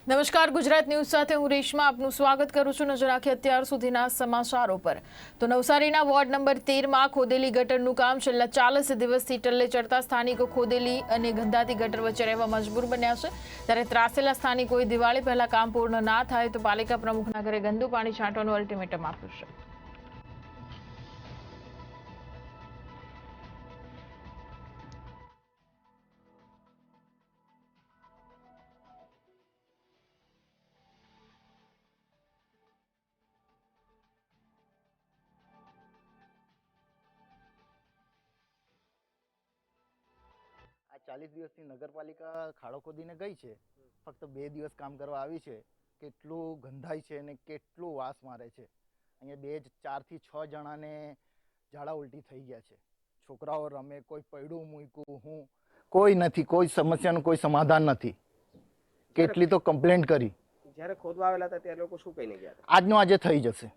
નમસ્કાર, ગુજરાત ન્યૂઝ સાથે હું રેશમા આપનું સ્વાગત કરું છું। નજર રાખીએ અત્યાર સુધીના સમાચારો પર। તો નવસારીના વોર્ડ નંબર 13માં ખોદેલી ગટરનું કામ છેલ્લા 40 દિવસથી ટલ્લે ચડતા સ્થાનિકો ખોદેલી અને ગંધાતી ગટર વચ્ચે રહેવા મજબૂર બન્યા છે। ત્યારે ત્રાસેલા સ્થાનિકોએ દિવાળી પહેલા કામ પૂર્ણ ના થાય તો પાલિકા પ્રમુખના ઘરે ગંદુ પાણી છાંટવાનું અલ્ટિમેટમ આપ્યું છે। આ 40 દિવસથી નગરપાલિકા ખાડો ખોદીને ગઈ છે, ફક્ત 2 દિવસ કામ કરવા આવી છે। કેટલું ગંધાય છે અને કેટલું વાસ મારે છે। અહીંયા 4 થી 6 જણાને ઝાડા ઉલટી થઈ ગયા છે। છોકરાઓ રમે, કોઈ પૈડું મૂક્યું, હું કોઈ નથી, કોઈ સમસ્યાનું કોઈ સમાધાન નથી। કેટલી તો કમ્પ્લેન્ટ કરી। જ્યારે ખોદવા આવેલા હતા ત્યારે લોકો શું કહીને ગયા હતા? આજનો આજે થઈ જશે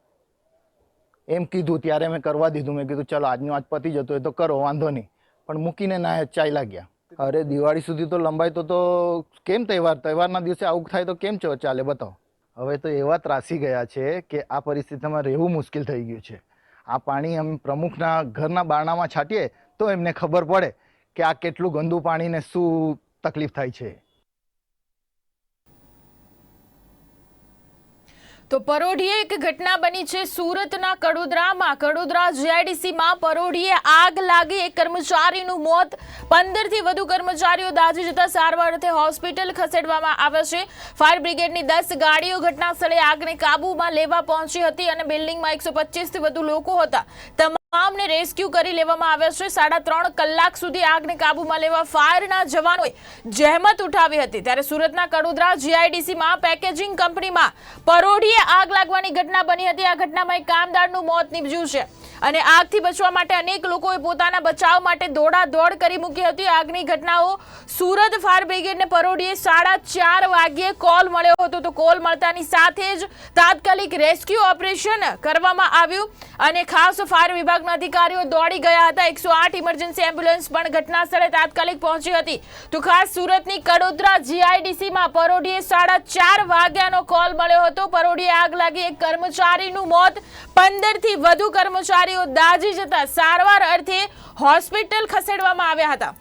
એમ કીધું, ત્યારે મેં કરવા દીધું। મેં કીધું ચલો આજનો આજ પતી જતો હોય તો કરો, વાંધો નહીં, પણ મૂકીને ના ચાલ્યા ગયા। અરે દિવાળી સુધી તો લંબાઈ તો કેમ તહેવારના દિવસે આવું થાય તો કેમ ચાલે બતાવો। હવે તો એવા ત્રાસી ગયા છે કે આ પરિસ્થિતિમાં રહેવું મુશ્કેલ થઈ ગયું છે। આ પાણી અમે પ્રમુખના ઘરના બારણામાં છાંટીએ તો એમને ખબર પડે કે આ કેટલું ગંદુ પાણી ને શું તકલીફ થાય છે। તો પરોઢીએ એક ઘટના બની છે સુરતના કડોદરામાં। કડોદરા જીઆઈડીસીમાં પરોઢીએ આગ લાગી, એક કર્મચારીનું મોત, 15 થી વધુ કર્મચારીઓ દાઝી જતા સારવાર અર્થે હોસ્પિટલ ખસેડવામાં આવ્યા છે। ફાયર બ્રિગેડની 10 ગાડીઓ ઘટના સ્થળે આગને કાબૂમાં લેવા પહોંચી હતી અને બિલ્ડિંગમાં 125 થી વધુ લોકો હતા। તમામને રેસ્ક્યુ કરી લેવામાં આવ્યા છે। 3.5 કલાક સુધી આગને કાબૂમાં લેવા ફાયરના જવાનોએ જહેમત ઉઠાવી હતી। ત્યારે સુરતના કડોદરા જીઆઈડીસીમાં પેકેજિંગ કંપનીમાં પરોઢીએ આગ લાગવાની ઘટના બની હતી। આ ઘટનામાં એક કામદારનું મોત નીપજ્યું છે અને આગથી બચવા માટે અનેક લોકોએ પોતાના બચાવ માટે દોડાદોડ કરી મૂકી હતી। આગની ઘટનાઓ સુરત ફાયર બ્રિગેડને પરોઢીએ 4:30 વાગ્યે કોલ મળ્યો હતો, તો કોલ મળતાની સાથે જ તાત્કાલિક રેસ્ક્યુ ઓપરેશન કરવામાં આવ્યું અને ખાસ ફાયર વિભાગના અધિકારીઓ દોડી ગયા હતા। 108 ઇમરજન્સી એમ્બ્યુલન્સ પણ ઘટના સ્થળે તાત્કાલિક પહોંચી હતી। તો ખાસ સુરતની કડોદરા જીઆઈડીસીમાં પરોઢીએ 4:30 વાગ્યાનો કોલ મળ્યો હતો। પરોઢીએ આગ લાગી, એક કર્મચારીનું મોત, 15 થી વધુ કર્મચારીઓ દાઝી જતા સારવાર અર્થે હોસ્પિટલ ખસેડવામાં આવ્યા હતા।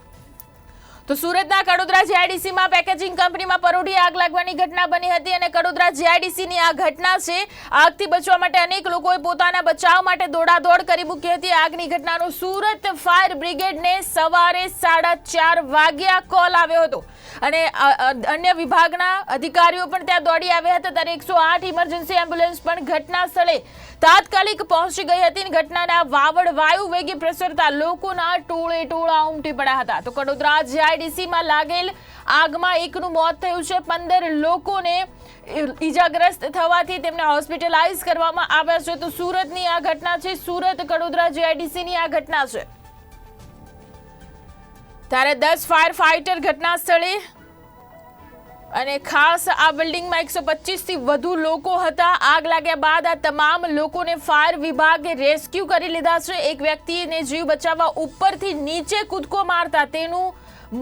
તો સુરતના કડોદરા જીઆઈડીસીમાં પેકેજિંગ કંપનીમાં પરોઢીએ આગ લાગવાની ઘટના બની હતી અને કડોદરા જીઆઈડીસીની આ ઘટના છે। આગથી બચવા માટે અનેક લોકોએ પોતાના બચાવ માટે દોડાદોડ કરી મૂકી હતી। આગની ઘટનાનો સુરત ફાયર બ્રિગેડને સવારે 4:30 વાગ્યા કોલ આવ્યો હતો અને અન્ય વિભાગના અધિકારીઓ પણ ત્યાં દોડી આવ્યા હતા। ત્યારે 108 ઇમરજન્સી એમ્બ્યુલન્સ પણ ઘટના સ્થળે તાત્કાલિક પહોંચી ગઈ હતી। ઘટનાના વાવડ વાયુ વેગે પ્રસરતા લોકોના ટોળે ટોળા ઉમટી પડ્યા હતા। તો કડોદરા જીઆઈડીસીમાં લાગેલ આગમાં એકનું મોત થયું છે, 15 લોકોને ઈજાગ્રસ્ત થવાથી તેમને હોસ્પિટલાઇઝ કરવામાં આવ્યા છે। તો સુરતની આ ઘટના છે, સુરત કડોદરા જીઆઈડીસીની આ ઘટના છે। ત્યારે 10 ફાયર ફાઇટર ઘટના સ્થળે અને ખાસ આ બિલ્ડિંગમાં 125 થી વધુ લોકો હતા। આગ લાગ્યા બાદ આ તમામ લોકોને ફાયર વિભાગે રેસ્ક્યુ કરી લીધા છે। એક વ્યક્તિને જીવ બચાવવા ઉપરથી નીચે કૂદકો મારતા તેનું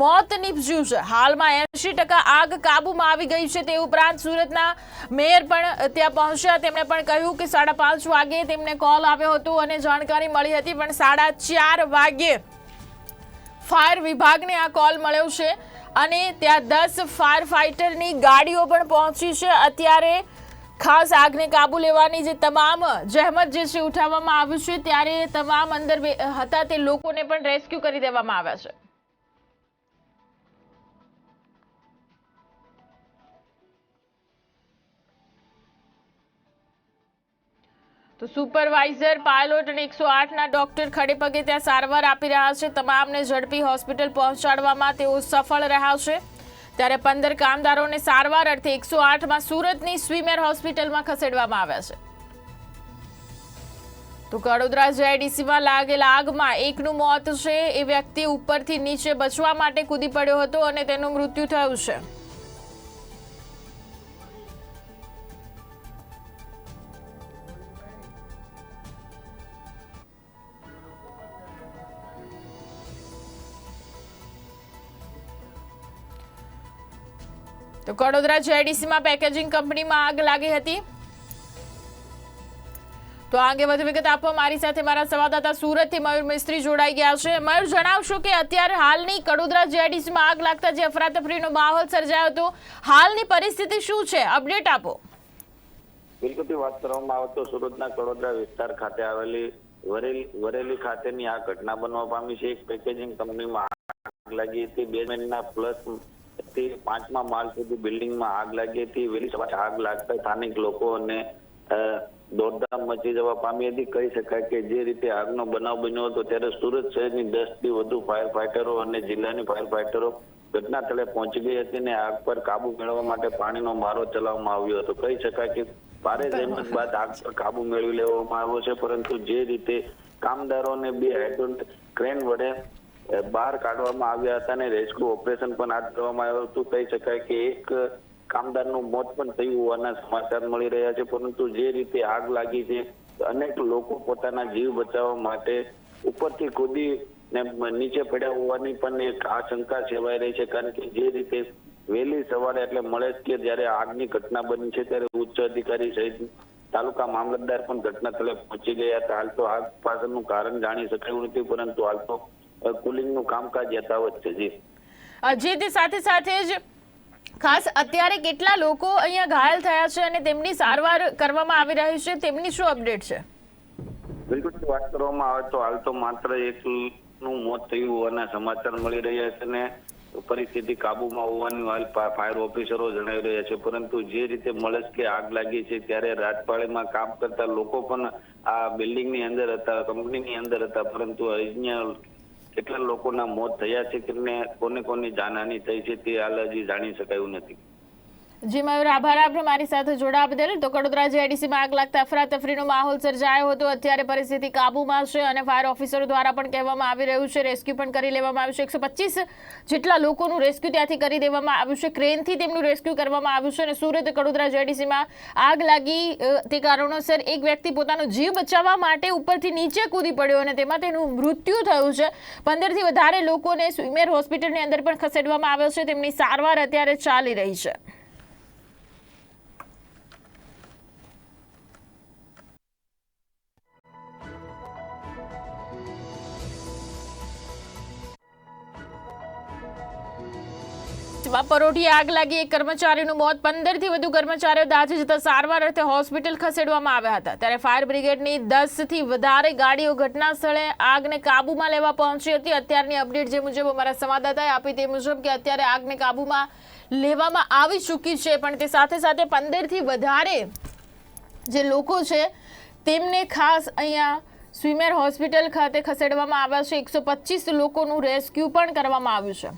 મોત નીપજ્યું છે। હાલમાં 80% આગ કાબૂમાં આવી ગઈ છે। તે ઉપરાંત સુરતના મેયર પણ ત્યાં પહોંચ્યા। તેમણે પણ કહ્યું કે 5:30 વાગ્યે તેમને કોલ આવ્યો હતો અને જાણકારી મળી હતી, પણ 4:30 વાગ્યે ફાયર વિભાગને આ કોલ મળ્યો છે અને ત્યાં 10 ફાયર ફાઇટરની ગાડીઓ પણ પહોંચી છે। અત્યારે ખાસ આગને કાબુ લેવાની જે તમામ જહેમત જે છે ઉઠાવવામાં આવ્યું છે, ત્યારે તમામ અંદર હતા તે લોકોને પણ રેસ્ક્યુ કરી દેવામાં આવ્યા છે। તો સુપરવાઇઝર, પાયલોટ અને 108ના ડોક્ટર ખડેપગે ત્યાં સારવાર આપી રહ્યા છે। તમામને ઝડપી હોસ્પિટલ પહોંચાડવામાં તેઓ સફળ રહ્યા છે। ત્યારે 15 કામદારોને સારવાર અર્થે 108માં સુરતની સ્વીમેર હોસ્પિટલમાં ખસેડવામાં આવ્યા છે। તો કડોદરા જીઆઈડીસીમાં લાગેલા આગમાં એકનું મોત છે। એ વ્યક્તિ ઉપરથી નીચે બચવા માટે કૂદી પડ્યો હતો અને તેનું મૃત્યુ થયું છે। તો કડોદરા જેઆઈડીસીમાં પેકેજિંગ કંપનીમાં આગ લાગી હતી. તો આ અંગે વધુ વિગત આપવા મારી સાથે મારા સંવાદદાતા સુરતથી મયુર મિસ્ત્રી જોડાઈ ગયા છે. મયુર, જણાવશો કે અત્યારે હાલની કડોદરા જેઆઈડીસીમાં આગ લાગતા જે અફરાતફરીનો માહોલ સર્જાયો હતો, હાલની પરિસ્થિતિ શું છે? અપડેટ આપો. બિલકુલ વાત કરવામાં આવે તો સુરતના કડોદરા વિસ્તાર ખાતે આવેલી વરેલી ખાતેની આ ઘટના બનવા પામી છે. એક પેકેજિંગ કંપનીમાં આગ લાગી હતી. બેઝમેન્ટના પ્લસ થી 5મા માળ સુધી બિલ્ડિંગમાં આગ લાગી હતી. વહેલી સવારે આગ લાગતા સ્થાનિક લોકો અને દોડધામ મચી જવા પામી હતી. કહી શકાય કે જે રીતે આગનો બનાવ બન્યો હતો ત્યારે સુરત શહેરની 10 થી વધુ ફાયર ફાઈટરો અને જિલ્લાની ફાયર ફાઈટરો ઘટના સ્થળે પહોંચી ગઈ હતી અને આગ પર કાબુ મેળવવા માટે પાણીનો મારો ચલાવવામાં આવ્યો હતો. કહી શકાય કે ભારે જહેમત બાદ આગ પર કાબુ મેળવી લેવામાં આવ્યો છે, પરંતુ જે રીતે કામદારોને 2 હાઇડ્રોલિક ક્રેન વડે બહાર કાઢવામાં આવ્યા હતા અને રેસ્ક્યુ ઓપરેશન પણ હાથ ધરવામાં આવ્યું હતું. કહી શકાય કે એક કામદારનું મોત પણ થયું હોવાના સમાચાર મળી રહ્યા છે, પરંતુ જે રીતે આગ લાગી છે અનેક લોકો પોતાના જીવ બચાવવા માટે ઉપરથી કૂદી નીચે પડ્યા હોવાની પણ એક આશંકા સેવાઈ રહી છે. કારણ કે જે રીતે વહેલી સવારે એટલે મળે કે જ્યારે આગની ઘટના બની છે ત્યારે ઉચ્ચ અધિકારી સહિત તાલુકા મામલતદાર પણ ઘટના સ્થળે પહોંચી ગયા હતા. હાલ તો આગ પાછળનું કારણ જાણી શકાયું નથી, પરંતુ હાલ તો કુલિંગનું કામકાજ યથાવત છે. જે તે સાથે જ ખાસ અત્યારે કેટલા લોકો અહીંયા ઘાયલ થયા છે અને તેમની સારવાર કરવામાં આવી રહી છે, તેમની શું અપડેટ છે? બિલકુલ વાત કરવામાં આવે તો હાલ તો માત્ર એકનું મોત થયું હોવાના સમાચાર મળી રહ્યા છે અને પરિસ્થિતિ કાબુમાં હોવાની હાલ ફાયર ઓફિસરો જણાવી રહ્યા છે, પરંતુ જે રીતે મળે કે આગ લાગી છે ત્યારે રાજપાળીમાં કામ કરતા લોકો પણ આ બિલ્ડિંગની અંદર હતા, કંપનીની અંદર હતા, પરંતુ અહીંયા કેટલા લોકોના મોત થયા છે કે કોની જાનહાની થઈ છે તે હાલ હજી જાણી શકાયું નથી. જી મયુર, આભાર આપનો મારી સાથે જોડાવા બદલ. તો કડોદરા જેઆઈડીસીમાં આગ લાગતા અફરાતફરીનો માહોલ સર્જાયો હતો. અત્યારે પરિસ્થિતિ કાબુમાં છે અને ફાયર ઓફિસરો દ્વારા પણ કહેવામાં આવી રહ્યું છે, રેસ્ક્યુ પણ કરી લેવામાં આવ્યું છે. 125 જેટલા લોકોનું રેસ્ક્યુ ત્યાંથી કરી દેવામાં આવ્યું છે. ક્રેનથી તેમનું રેસ્ક્યુ કરવામાં આવ્યું છે અને સુરત કડોદરા જેઆઈડીસીમાં આગ લાગી તે કારણોસર એક વ્યક્તિ પોતાનો જીવ બચાવવા માટે ઉપરથી નીચે કૂદી પડ્યો અને તેમાં તેનું મૃત્યુ થયું છે. 15 થી વધારે લોકોને સ્વીમેર હોસ્પિટલની અંદર પણ ખસેડવામાં આવ્યો છે. તેમની સારવાર અત્યારે ચાલી રહી છે. પરોઢીએ આગ લાગી, એક કર્મચારીનું મોત, 15 થી વધુ કર્મચારીઓ દાઝી જતા સારવાર અર્થે હોસ્પિટલ ખસેડવામાં આવ્યા હતા. ત્યારે ફાયર બ્રિગેડની 10 થી વધારે ગાડીઓ ઘટના સ્થળે આગને કાબુમાં લેવા પહોંચી હતી. અત્યારની અપડેટ જે મુજબ અમારા સંવાદદાતાએ આપી તે મુજબ કે અત્યારે આગને કાબુમાં લેવામાં આવી ચૂકી છે, પણ તે સાથે 15 થી વધારે જે લોકો છે તેમને ખાસ અહીંયા સ્વીમેર હોસ્પિટલ ખાતે ખસેડવામાં આવ્યા છે. 125 લોકોનું રેસ્ક્યુ પણ કરવામાં આવ્યું છે.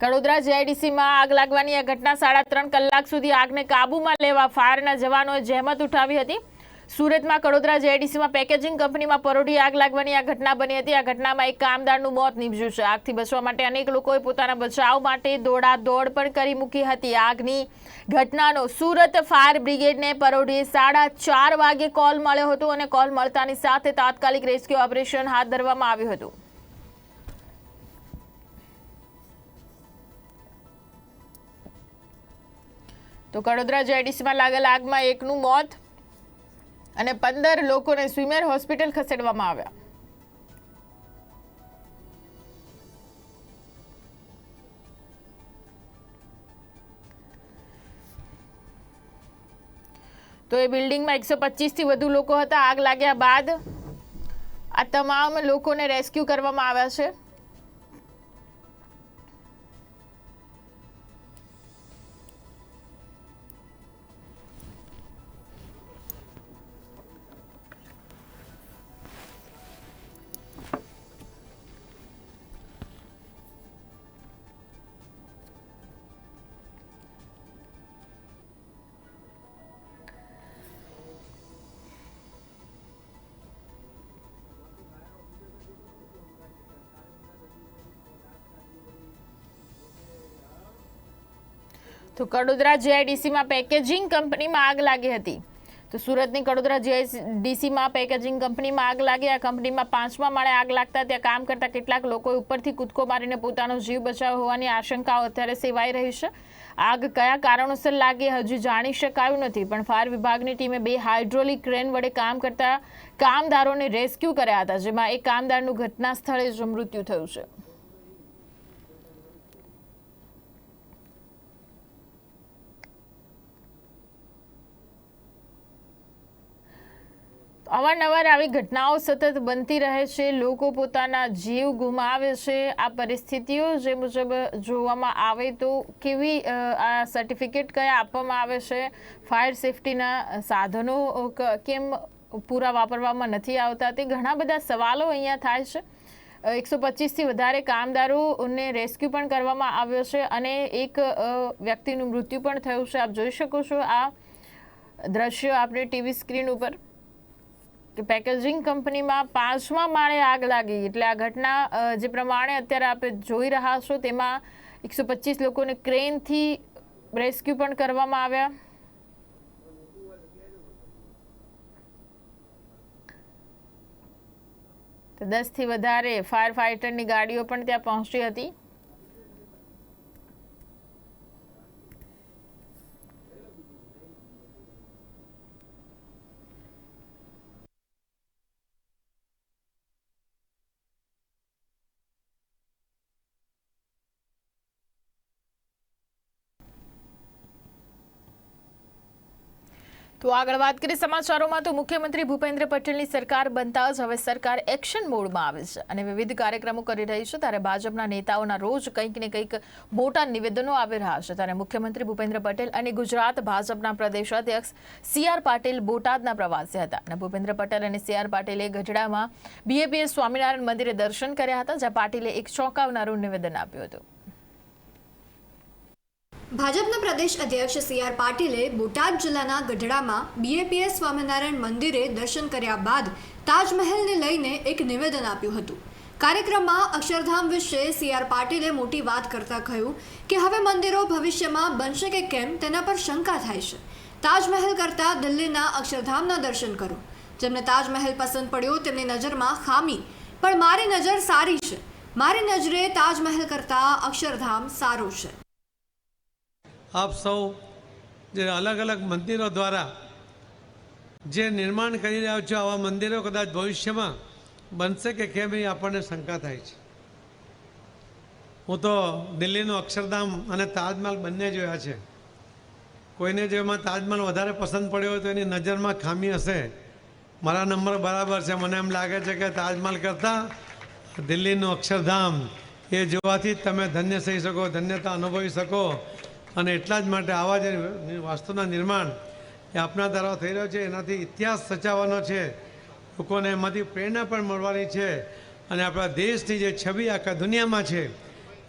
કડોદરા જેઆઈડીસીમાં આગ લાગવાની આ ઘટના 3.5 કલાક સુધી આગને કાબુમાં લેવા ફાયરના જવાનોએ જહેમત ઉઠાવી હતી. સુરતમાં કડોદરા જેઆઈડીસીમાં પેકેજિંગ કંપનીમાં પરોઢી આગ લાગવાની આ ઘટના બની હતી. આ ઘટનામાં એક કામદારનું મોત નીપજ્યું છે. આગથી બચવા માટે અનેક લોકોએ પોતાના બચાવ માટે દોડાદોડ પણ કરી મૂકી હતી. આગની ઘટનાનો સુરત ફાયર બ્રિગેડને પરોઢીએ 4:30 વાગે કોલ મળ્યો હતો અને કોલ મળતાની સાથે તાત્કાલિક રેસ્ક્યુ ઓપરેશન હાથ ધરવામાં આવ્યું હતું. તો કડોદરા જેઆઈડીસીમાં લાગેલ આગમાં એકનું મોત અને 15 લોકોને સ્વીમેર હોસ્પિટલ ખસેડવામાં આવ્યા. તો એ બિલ્ડિંગમાં 125 થી વધુ લોકો હતા. આગ લાગ્યા બાદ આ તમામ લોકોને રેસ્ક્યુ કરવામાં આવ્યા છે. તો કડોદરા જેઆઈડીસીમાં પેકેજિંગ કંપનીમાં આગ લાગી હતી. તો સુરતની કડોદરા જીઆઈડીસીમાં પેકેજિંગ કંપનીમાં આગ લાગી. આ કંપનીમાં 5મા માળે આગ લાગતા ત્યાં કામ કરતા કેટલાક લોકોએ ઉપરથી કૂદકો મારીને પોતાનો જીવ બચાવ્યો હોવાની આશંકાઓ અત્યારે સેવાઈ રહી છે. આગ કયા કારણોસર લાગી હજી જાણી શકાયું નથી, પણ ફાયર વિભાગની ટીમે 2 હાઇડ્રોલિક ક્રેન વડે કામ કરતા કામદારોને રેસ્ક્યુ કર્યા હતા, જેમાં એક કામદારનું ઘટના સ્થળે જ મૃત્યુ થયું છે. અવારનવાર આવી ઘટનાઓ સતત બનતી રહે છે. લોકો પોતાના જીવ ગુમાવે છે. આ પરિસ્થિતિઓ જે મુજબ જોવામાં આવે તો કેવી આ સર્ટિફિકેટ કયા આપવામાં આવે છે, ફાયર સેફટીના સાધનો કેમ પૂરા વાપરવામાં નથી આવતા, તે ઘણા બધા સવાલો અહીંયા થાય છે. 125થી વધારે કામદારોને રેસ્ક્યુ પણ કરવામાં આવ્યો છે અને એક વ્યક્તિનું મૃત્યુ પણ થયું છે. આપ જોઈ શકો છો આ દ્રશ્ય આપણે ટીવી સ્ક્રીન ઉપર કે પેકેજિંગ કંપનીમાં 5મા માળે આગ લાગી. એટલે આ ઘટના જે પ્રમાણે અત્યારે આપણે જોઈ રહ્યા છો તેમાં 125 લોકોને ક્રેનથી રેસ્ક્યુ પણ કરવામાં આવ્યા. તો 10થી વધારે ફાયર ફાઇટરની ગાડીઓ પણ ત્યાં પહોંચી હતી. તો આગળ વાત કરીએ સમાચારોમાં, તો મુખ્યમંત્રી ભૂપેન્દ્ર પટેલની સરકાર બનતા જ હવે સરકાર એક્શન મોડમાં આવી છે અને વિવિધ કાર્યક્રમો કરી રહી છે. ત્યારે ભાજપના નેતાઓના રોજ કંઈક ને કંઈક મોટા નિવેદનો આવી રહ્યા છે. ત્યારે મુખ્યમંત્રી ભૂપેન્દ્ર પટેલ અને ગુજરાત ભાજપના પ્રદેશ અધ્યક્ષ CR પાટીલ બોટાદના પ્રવાસે હતા અને ભૂપેન્દ્ર પટેલ અને CR પાટીલે ગઢડામાં BAPS સ્વામિનારાયણ મંદિરે દર્શન કર્યા હતા, જ્યાં પાટીલે એક ચોંકાવનારું નિવેદન આપ્યું હતું. ભાજપના પ્રદેશ અધ્યક્ષ CR પાટીલે બોટાદ જિલ્લાના ગઢડામાં BAPS સ્વામિનારાયણ મંદિરે દર્શન કર્યા બાદ તાજમહેલને લઈને એક નિવેદન આપ્યું હતું. કાર્યક્રમમાં અક્ષરધામ વિશે CR પાટીલે મોટી વાત કરતા કહ્યું કે હવે મંદિરો ભવિષ્યમાં બનશે કે કેમ તેના પર શંકા થાય છે. તાજમહેલ કરતાં દિલ્હીના અક્ષરધામના દર્શન કરો. જેમને તાજમહેલ પસંદ પડ્યો તેમની નજરમાં ખામી, પણ મારી નજર સારી છે. મારી નજરે તાજમહેલ કરતાં અક્ષરધામ સારું છે. આપ સૌ જે અલગ અલગ મંદિરો દ્વારા જે નિર્માણ કરી રહ્યા છો, આવા મંદિરો કદાચ ભવિષ્યમાં બનશે કે કેમ એ આપણને શંકા થાય છે. હું તો દિલ્હીનું અક્ષરધામ અને તાજમહેલ બંને જોયા છે. કોઈને જો એમાં તાજમહેલ વધારે પસંદ પડ્યો હોય તો એની નજરમાં ખામી હશે. મારા નંબર બરાબર છે. મને એમ લાગે છે કે તાજમહેલ કરતાં દિલ્હીનું અક્ષરધામ એ જોવાથી જ તમે ધન્ય થઈ શકો, ધન્યતા અનુભવી શકો. અને એટલા જ માટે આવા જે વાસ્તુના નિર્માણ એ આપણા દ્વારા થઈ રહ્યો છે, એનાથી ઇતિહાસ સચાવવાનો છે. લોકોને એમાંથી પ્રેરણા પણ મળવાની છે અને આપણા દેશની જે છબી આખા દુનિયામાં છે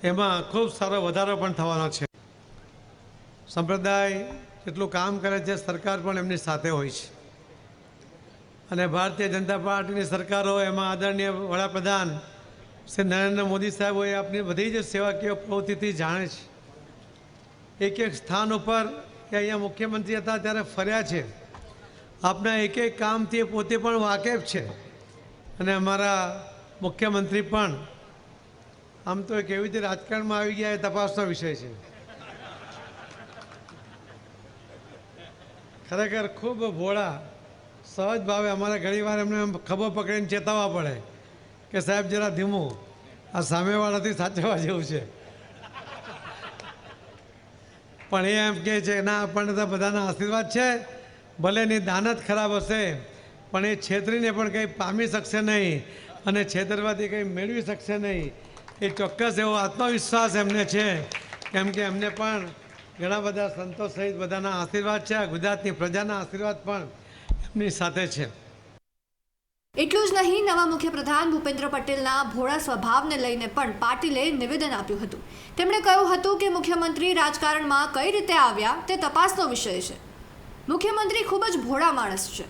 એમાં ખૂબ સારો વધારો પણ થવાનો છે. સંપ્રદાય જેટલું કામ કરે છે, સરકાર પણ એમની સાથે હોય છે અને ભારતીય જનતા પાર્ટીની સરકાર હોય એમાં આદરણીય વડાપ્રધાન શ્રી નરેન્દ્ર મોદી સાહેબ હોય, આપની બધી જ સેવાકીય પ્રવૃત્તિથી જાણે છે. એક એક સ્થાન ઉપર કે અહીંયા મુખ્યમંત્રી હતા ત્યારે ફર્યા છે. આપના એક એક કામથી પોતે પણ વાકેફ છે અને અમારા મુખ્યમંત્રી પણ આમ તો કેવી રીતે રાજકારણમાં આવી ગયા એ તપાસનો વિષય છે. ખરેખર ખૂબ ભોળા સહજ ભાવે અમારે ઘણીવાર એમને ખભો પકડીને ચેતવવા પડે કે સાહેબ જરા ધીમું, આ સામેવાળાથી સાચવવા જેવું છે. પણ એ એમ કહે છે ના, આપણને તો બધાના આશીર્વાદ છે. ભલે એની દાનત ખરાબ હશે પણ એ છેતરીને પણ કંઈ પામી શકશે નહીં અને છેતરવાથી કંઈ મેળવી શકશે નહીં. એ ચોક્કસ એવો આત્મવિશ્વાસ એમને છે, કેમ કે એમને પણ ઘણા બધા સંતો સહિત બધાના આશીર્વાદ છે. ગુજરાતની પ્રજાના આશીર્વાદ પણ એમની સાથે છે. એટલું જ નહીં, નવા મુખ્યપ્રધાન ભૂપેન્દ્ર પટેલના ભોળા સ્વભાવને લઈને પણ પાટીલે નિવેદન આપ્યું હતું. તેમણે કહ્યું હતું કે મુખ્યમંત્રી રાજકારણમાં કઈ રીતે આવ્યા તે તપાસનો વિષય છે. મુખ્યમંત્રી ખૂબ જ ભોળા માણસ છે.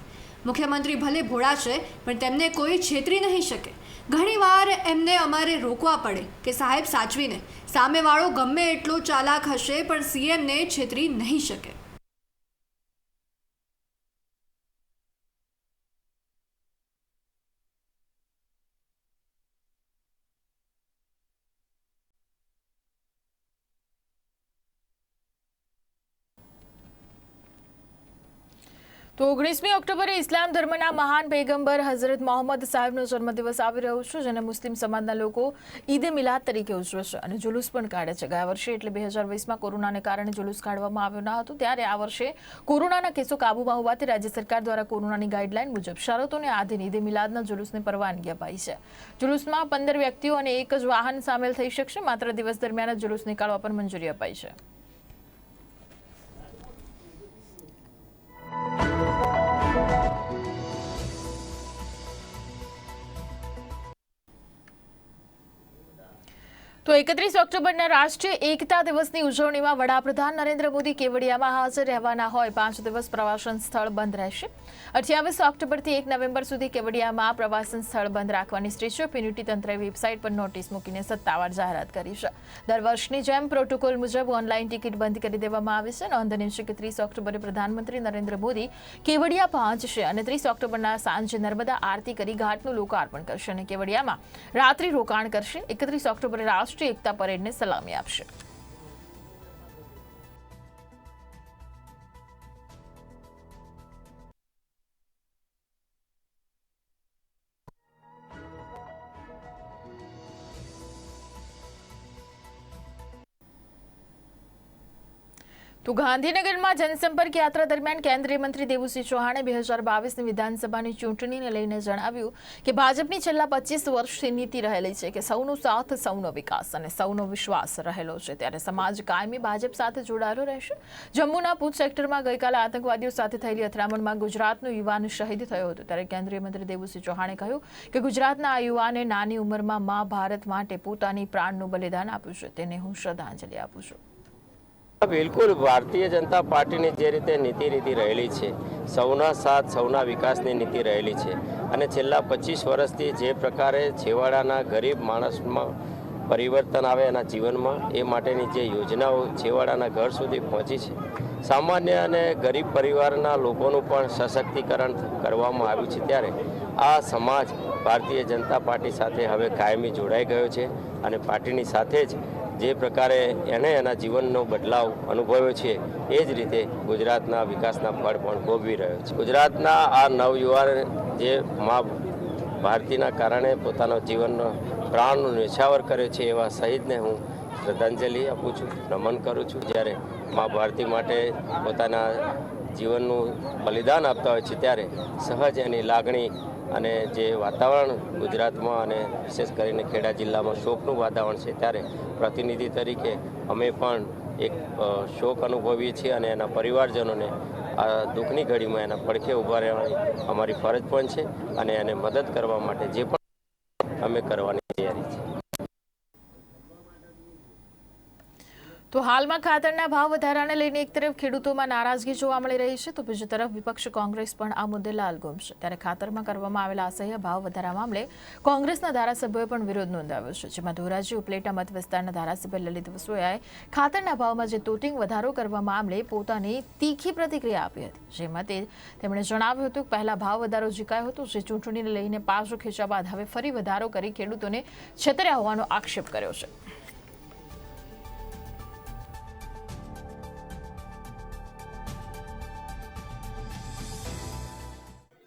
મુખ્યમંત્રી ભલે ભોળા છે પણ તેમને કોઈ છેતરી નહીં શકે. ઘણીવાર એમને અમારે રોકવા પડે કે સાહેબ સાચવીને, સામેવાળો ગમે એટલો ચાલાક હશે પણ CMને છેતરી નહીં શકે. તો 19મી ઓક્ટોબરે ઇસ્લામ ધર્મના મહાન પૈગંબર હઝરત મોહમ્મદ સાહેબનો જન્મદિવસ આવી રહ્યો છે, જેને મુસ્લિમ સમાજના લોકો ઈદે મિલાદ તરીકે ઉજવે છે અને જુલુસ પણ કાઢે છે. ગયા વર્ષે એટલે 2020માં કોરોનાને કારણે જુલુસ કાઢવામાં આવ્યો ન હતો, ત્યારે આ વર્ષે કોરોનાના કેસો કાબૂમાં હોવાથી રાજ્ય સરકાર દ્વારા કોરોનાની ગાઈડલાઈન મુજબ શરતોને આધીન ઈદે મિલાદના જુલુસને પરવાનગી અપાઈ છે. જુલુસમાં 15 વ્યક્તિઓ અને એક જ વાહન સામેલ થઈ શકશે. માત્ર દિવસ દરમિયાન જ જુલુસ નીકાળવા પર મંજૂરી અપાઈ છે. તો 31 ઓક્ટોબરના રાષ્ટ્રીય એકતા દિવસની ઉજવણીમાં વડાપ્રધાન નરેન્દ્ર મોદી કેવડિયામાં હાજર રહેવાના હોય 5 દિવસ પ્રવાસન સ્થળ બંધ રહેશે. 28 ઓક્ટોબરથી 1 નવેમ્બર સુધી કેવડિયામાં પ્રવાસન સ્થળ બંધ રાખવાની સ્ટેચ્યુ ઓફ યુનિટી તંત્રએ વેબસાઇટ પર નોટિસ મૂકીને સત્તાવાર જાહેરાત કરી છે. દર વર્ષની જેમ પ્રોટોકોલ મુજબ ઓનલાઈન ટિકિટ બંધ કરી દેવામાં આવી છે. નોંધનીય છે કે 30 ઓક્ટોબરે પ્રધાનમંત્રી નરેન્દ્ર મોદી કેવડિયા પહોંચશે અને 30 ઓક્ટોબરના સાંજે નર્મદા આરતી કરી ઘાટનું લોકાર્પણ કરશે અને કેવડિયામાં રાત્રિ રોકાણ કરશે. 31 ઓક્ટોબરે રાષ્ટ્રીય એકતા પરેડને સલામી આપશે. તો ગાંધીનગરમાં જનસંપર્ક યાત્રા દરમિયાન કેન્દ્રીય મંત્રી દેવુસિંહ ચૌહાણે 2022ની વિધાનસભાની ચૂંટણીને લઈને જણાવ્યું કે ભાજપની છેલ્લા 25 વર્ષથી નીતિ રહેલી છે કે સૌનો સાથ, સૌનો વિકાસ અને સૌનો વિશ્વાસ રહેલો છે, ત્યારે સમાજ કાયમી ભાજપ સાથે જોડાયેલો રહેશે. જમ્મુના પૂંછ સેક્ટરમાં ગઈકાલે આતંકવાદીઓ સાથે થયેલી અથડામણમાં ગુજરાતનો યુવાન શહીદ થયો હતો, ત્યારે કેન્દ્રીય મંત્રી દેવુસિંહ ચૌહાણે કહ્યું કે ગુજરાતના આ યુવાને નાની ઉંમરમાં મા ભારત માટે પોતાની પ્રાણનું બલિદાન આપ્યું છે, તેને હું શ્રદ્ધાંજલિ આપું છું. બિલકુલ, ભારતીય જનતા પાર્ટીની જે રીતે નીતિ રહેલી છે, સૌના સાથ સૌના વિકાસની નીતિ રહેલી છે અને છેલ્લા 25 વર્ષથી જે પ્રકારે છેવાડાના ગરીબ માણસમાં પરિવર્તન આવે એના જીવનમાં, એ માટેની જે યોજનાઓ છેવાડાના ઘર સુધી પહોંચી છે, સામાન્ય અને ગરીબ પરિવારના લોકોનું પણ સશક્તિકરણ કરવામાં આવ્યું છે, ત્યારે આ સમાજ ભારતીય જનતા પાર્ટી સાથે હવે કાયમી જોડાઈ ગયો છે અને પાર્ટીની સાથે જ જે પ્રકારે એણે એના જીવનનો બદલાવ અનુભવ્યો છે, એ જ રીતે ગુજરાતના વિકાસના ફળ પણ ભોગવી રહ્યો છે. ગુજરાતના આ નવયુવાન જે મા ભારતીના કારણે પોતાનો જીવનનો પ્રાણનો ન્યોછાવર કર્યો છે, એવા શહીદને હું શ્રદ્ધાંજલિ આપું છું, નમન કરું છું. જ્યારે મા ભારતી માટે પોતાના જીવનનું બલિદાન આપતા હોય છે, ત્યારે સહજ એની લાગણી અને જે વાતાવરણ ગુજરાતમાં અને વિશેષ કરીને ખેડા જિલ્લામાં શોકનું વાતાવરણ છે, ત્યારે પ્રતિનિધિ તરીકે અમે પણ એક શોક અનુભવીએ છીએ અને એના પરિવારજનોને આ દુઃખની ઘડીમાં એના પડખે ઊભા રહેવાની અમારી ફરજ પણ છે અને એને મદદ કરવા માટે જે પણ અમે કરવાની તૈયારી છે. તો હાલમાં ખાતરના ભાવ વધારાને લઈને એક તરફ ખેડૂતોમાં નારાજગી જોવા મળી રહી છે, તો બીજી તરફ વિપક્ષ કોંગ્રેસ પણ આ મુદ્દે લાલઘુમ છે. ત્યારે ખાતરમાં કરવામાં આવેલા અસહ્ય ભાવ વધારા મામલે કોંગ્રેસના ધારાસભ્યોએ પણ વિરોધ નોંધાવ્યો છે, જેમાં ધોરાજી ઉપલેટા મત વિસ્તારના ધારાસભ્ય લલિત વસોયાએ ખાતરના ભાવમાં જે તોતિંગ વધારો કરવા મામલે પોતાની તીખી પ્રતિક્રિયા આપી હતી, જેમાં તેમણે જણાવ્યું હતું કે પહેલા ભાવ વધારો ઝીકાયો હતો, જે ચૂંટણીને લઈને પાછો ખેંચ્યા બાદ હવે ફરી વધારો કરી ખેડૂતોને છેતર્યા હોવાનો આક્ષેપ કર્યો છે.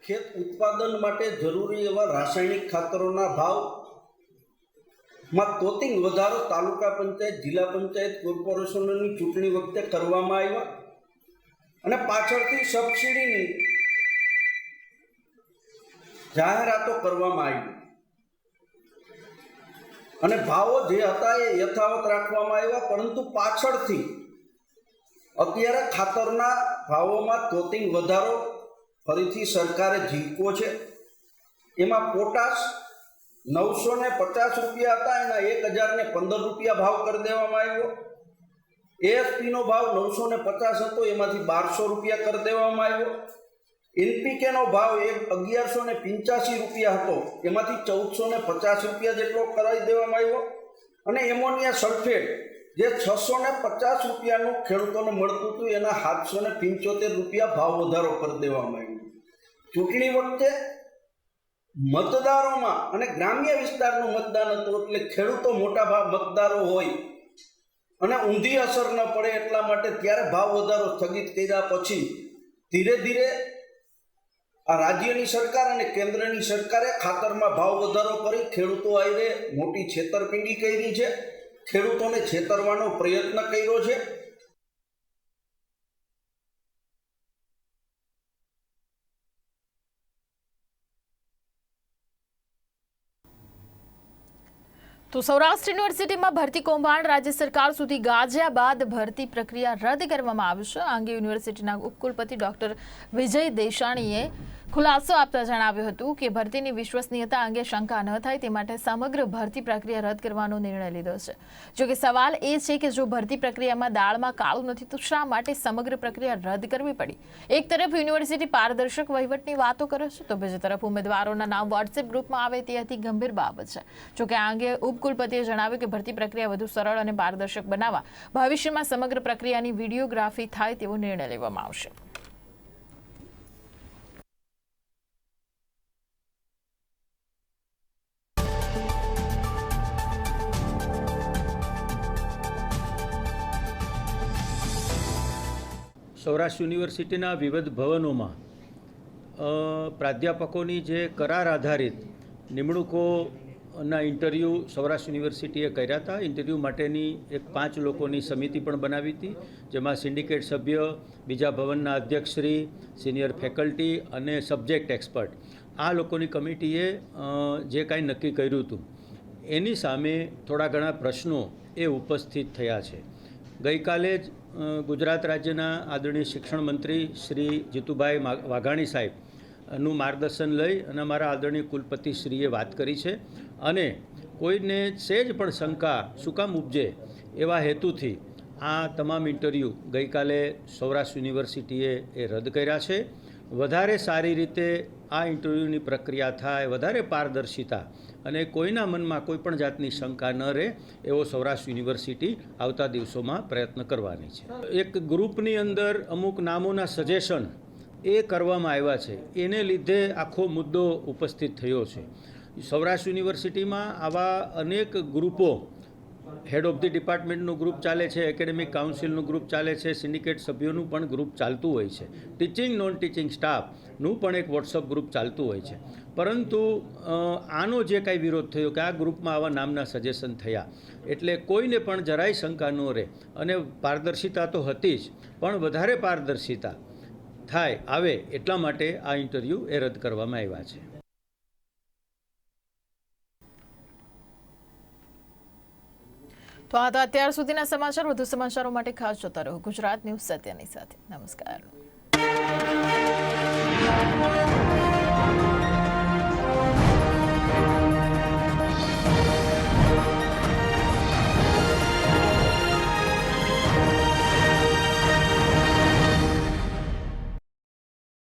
ખેત ઉત્પાદન માટે જરૂરી એવા રાસાયણિક ખાતરોના ભાવમાં તોતિંગ વધારો તાલુકા પંચાયત, જિલ્લા પંચાયત, કોર્પોરેશનોની ચૂંટણી વખતે કરવામાં આવ્યા અને પાછળથી સબસિડીની જાહેરાતો કરવામાં આવી અને ભાવો જે હતા એ યથાવત રાખવામાં આવ્યા, પરંતુ પાછળથી અત્યારે ખાતરના ભાવોમાં તોતિંગ વધારો ફરીથી સરકારે ઝીંકો છે. એમાં પોટાશ 950 રૂપિયા હતા, એના 1015 રૂપિયા ભાવ કરી દેવામાં આવ્યો. એએસપીનો ભાવ 950 હતો, એમાંથી 1200 રૂપિયા કરી દેવામાં આવ્યો. એનપીકેનો ભાવ 1185 રૂપિયા હતો, એમાંથી 1450 રૂપિયા જેટલો કરાવી દેવામાં આવ્યો અને એમોનિયા સલ્ફેટ જે 650 રૂપિયાનું ખેડૂતોને મળતું હતું, એના 775 રૂપિયા ભાવ વધારો કરી દેવામાં આવ્યો. ચૂંટણી વખતે મતદારોમાં અને ગ્રામ્ય વિસ્તારનું મતદાન હતું, એટલે ખેડૂતો મોટા મતદારો હોય અને ઊંધી અસર ન પડે એટલા માટે ત્યારે ભાવ વધારો સ્થગિત કર્યા પછી ધીરે ધીરે આ રાજ્યની સરકાર અને કેન્દ્રની સરકારે ખાતરમાં ભાવ વધારો કરી ખેડૂતો આઈને મોટી છેતરપિંડી કરી છે, ખેડૂતોને છેતરવાનો પ્રયત્ન કર્યો છે. તો સૌરાષ્ટ્ર યુનિવર્સિટીમાં ભરતી કૌભાંડ રાજ્ય સરકાર સુધી ગાજ્યા બાદ ભરતી પ્રક્રિયા રદ કરવામાં આવી છે. આ અંગે યુનિવર્સિટીના ઉપકુલપતિ ડોક્ટર વિજય દેસાણીએ ખુલાસો આપતા જણાવ્યું હતું કે ભરતીની વિશ્વસનીયતા અંગે શંકા ન થાય તે માટે સમગ્ર ભરતી પ્રક્રિયા રદ કરવાનો નિર્ણય લીધો છે. જોકે સવાલ એ છે કે જો ભરતી પ્રક્રિયામાં દાળમાં કાળું નથી તો શા માટે સમગ્ર પ્રક્રિયા રદ કરવી પડી? એક તરફ યુનિવર્સિટી પારદર્શક વહીવટની વાતો કરે છે તો બીજી તરફ ઉમેદવારોના નામ વોટ્સએપ ગ્રુપમાં આવે તે અતિ ગંભીર બાબત છે. જોકે આ અંગે ઉપકુલપતિએ જણાવ્યું કે ભરતી પ્રક્રિયા વધુ સરળ અને પારદર્શક બનાવવા ભવિષ્યમાં સમગ્ર પ્રક્રિયાની વિડીયોગ્રાફી થાય તેવો નિર્ણય લેવામાં આવશે. સૌરાષ્ટ્ર યુનિવર્સિટીના વિવિધ ભવનોમાં પ્રાધ્યાપકોની જે કરાર આધારિત નિમણૂકોના ઇન્ટરવ્યૂ સૌરાષ્ટ્ર યુનિવર્સિટીએ કર્યા હતા. ઇન્ટરવ્યૂ માટેની એક 5 લોકોની સમિતિ પણ બનાવી હતી, જેમાં સિન્ડિકેટ સભ્ય, બીજા ભવનના અધ્યક્ષશ્રી, સિનિયર ફેકલ્ટી અને સબ્જેક્ટ એક્સપર્ટ, આ લોકોની કમિટીએ જે કાંઈ નક્કી કર્યું હતું એની સામે થોડા ઘણા પ્રશ્નો એ ઉપસ્થિત થયા છે. ગઈકાલે જ ગુજરાત રાજ્યના આદરણીય શિક્ષણ મંત્રી શ્રી જીતુભાઈ વાઘાણી સાહેબનું માર્ગદર્શન લઈ અને અમારા આદરણીય કુલપતિશ્રીએ વાત કરી છે અને કોઈને સહેજ પણ શંકા શું કામ ઉપજે એવા હેતુથી આ તમામ ઇન્ટરવ્યૂ ગઈકાલે સૌરાષ્ટ્ર યુનિવર્સિટીએ રદ કર્યા છે. વધારે સારી રીતે આ ઇન્ટરવ્યૂની પ્રક્રિયા થાય, વધારે પારદર્શિતા અને કોઈના મનમાં કોઈ પણ જાતની શંકા ન રહે એવો સૌરાષ્ટ્ર યુનિવર્સિટી આવતા દિવસોમાં પ્રયત્ન કરવાની છે. એક ગ્રુપની અંદર અમુક નામોના સજેશન એ કરવામાં આવ્યા છે, એને લીધે આખો મુદ્દો ઉપસ્થિત થયો છે. સૌરાષ્ટ્ર યુનિવર્સિટીમાં આવા અનેક ગ્રુપો, હેડ ઓફ ધી ડિપાર્ટમેન્ટનું ગ્રુપ ચાલે છે, એકેડેમિક કાઉન્સિલનું ગ્રુપ ચાલે છે, સિન્ડિકેટ સભ્યોનું પણ ગ્રુપ ચાલતું હોય છે, ટીચિંગ નોન ટીચિંગ સ્ટાફનું પણ એક વોટ્સઅપ ગ્રુપ ચાલતું હોય છે. પરંતુ આનો જે કાંઈ વિરોધ થયો કે આ ગ્રુપમાં આવા નામના સજેશન થયા એટલે કોઈને પણ જરાય શંકા ન રહે અને પારદર્શિતા તો હતી જ, પણ વધારે પારદર્શિતા થાય આવે એટલા માટે આ ઇન્ટરવ્યૂ એ રદ કરવામાં આવ્યા છે. તો આ તો અત્યાર સુધીના સમાચાર. વધુ સમાચારો માટે ખાસ જોતા રહો ગુજરાત ન્યૂઝ સત્યની સાથે. નમસ્કાર.